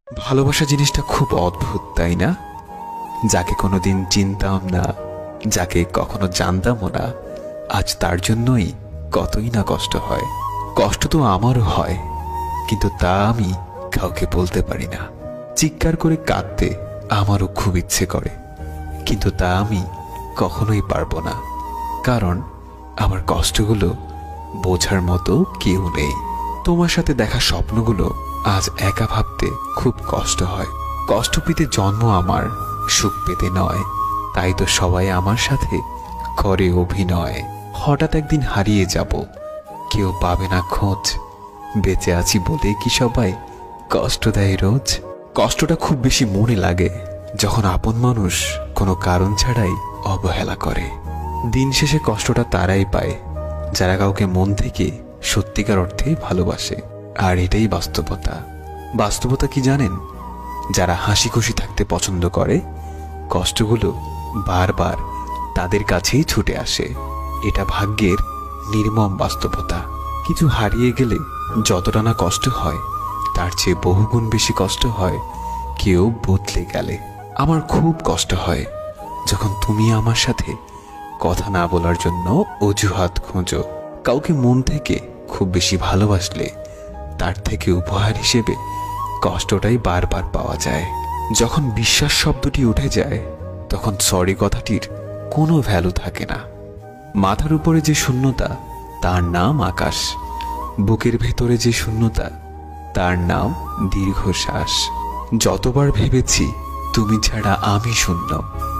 ভালোবাসা জিনিসটা খুব অদ্ভুত, তাই না? যাকে কোনোদিন চিনতাম না, যাকে কখনো জানতামও না, আজ তার জন্যই কতই না কষ্ট হয়। কষ্ট তো আমারও হয়, কিন্তু তা আমি কাউকে বলতে পারি না। চিৎকার করে কাঁদতে আমারও খুব ইচ্ছে করে, কিন্তু তা আমি কখনোই পারবো না, কারণ আমার কষ্টগুলো বোঝার মতো কেউ নেই। তোমার সাথে দেখা স্বপ্নগুলো আজ একা ভাবতে খুব কষ্ট হয়। কষ্ট পেতে জন্ম আমার, সুখ পেতে নয়, তাই তো সবাই আমার সাথে করে অভিনয়। হঠাৎ একদিন হারিয়ে যাব, কেউ পাবে না খোঁজ। বেঁচে আছি বলে কি সবাই কষ্ট দেয় রোজ? কষ্টটা খুব বেশি মনে লাগে যখন আপন মানুষ কোনো কারণ ছাড়াই অবহেলা করে। দিন শেষে কষ্টটা তারাই পায় যারা কাউকে মন থেকে সত্যিকার অর্থে ভালোবাসে। আর এটাই বাস্তবতা। বাস্তবতা কি জানেন? যারা হাসি খুশি থাকতে পছন্দ করে, কষ্টগুলো বারবার তাদের কাছেই ছুটে আসে। এটা ভাগ্যের নির্মম বাস্তবতা। কিছু হারিয়ে গেলে যতটা না কষ্ট হয়, তার চেয়ে বহুগুণ বেশি কষ্ট হয় কেউ বদলে গেলে। আমার খুব কষ্ট হয় যখন তুমি আমার সাথে কথা না বলার জন্য অজুহাত খোঁজো। কাউকে মন থেকে খুব বেশি ভালোবাসলে তার থেকে উপহার হিসেবে কষ্টটাই বারবার পাওয়া যায়। যখন বিশ্বাস শব্দটি উঠে যায়, তখন সরি কথাটির কোনো ভ্যালু থাকে না। মাথার উপরে যে শূন্যতা, তার নাম আকাশ। বুকের ভেতরে যে শূন্যতা, তার নাম দীর্ঘশ্বাস। যতবার ভেবেছি তুমি ছাড়া আমি শূন্য,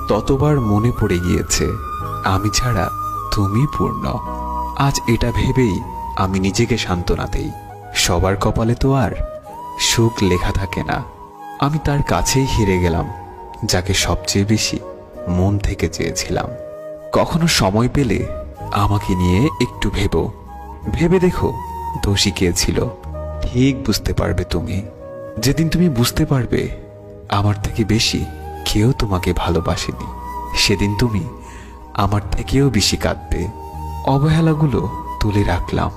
ততবার মনে পড়ে গিয়েছে আমি ছাড়া তুমি পূর্ণ। আজ এটা ভেবেই আমি নিজেকে সান্ত্বনা দেই, সবার কপালে তো আর সুখ লেখা থাকে না। আমি তার কাছেই হেরে গেলাম যাকে সবচেয়ে বেশি মন থেকে চেয়েছিলাম। কখনো সময় পেলে আমাকে নিয়ে একটু ভেবে দেখো, দোষী কে ছিল। ঠিক বুঝতে পারবে তুমি। যেদিন তুমি বুঝতে পারবে আমার থেকে বেশি কেউ তোমাকে ভালোবাসেনি, সেদিন তুমি আমার থেকেও বেশি কাঁদবে। অবহেলাগুলো তুলে রাখলাম,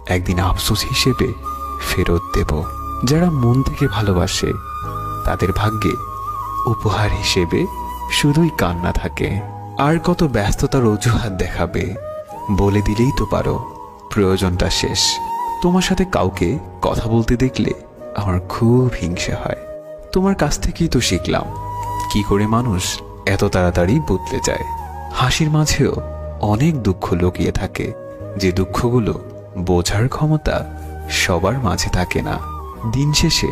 একদিন আফসোস হিসেবে ফেরত দেব। যারা মন থেকে ভালোবাসে তাদের ভাগ্যে উপহার হিসেবে শুধুই কান্না থাকে। আর কত ব্যস্ততার অজুহাত দেখাবে? বলে দিলেই তো পারো প্রয়োজনটা শেষ। তোমার সাথে কাউকে কথা বলতে দেখলে আমার খুব হিংসা হয়। তোমার কাছ থেকেই তো শিখলাম কি করে মানুষ এত তাড়াতাড়ি বদলে যায়। হাসির মাঝেও অনেক দুঃখ লুকিয়ে থাকে, যে দুঃখগুলো বোঝার ক্ষমতা সবার মাঝে থাকে না। দিন শেষে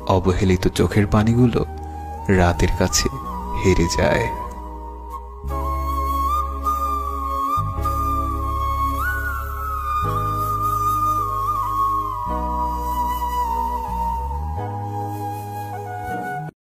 অবহেলিত চোখের পানিগুলো রাতের কাছে হেরে যায়।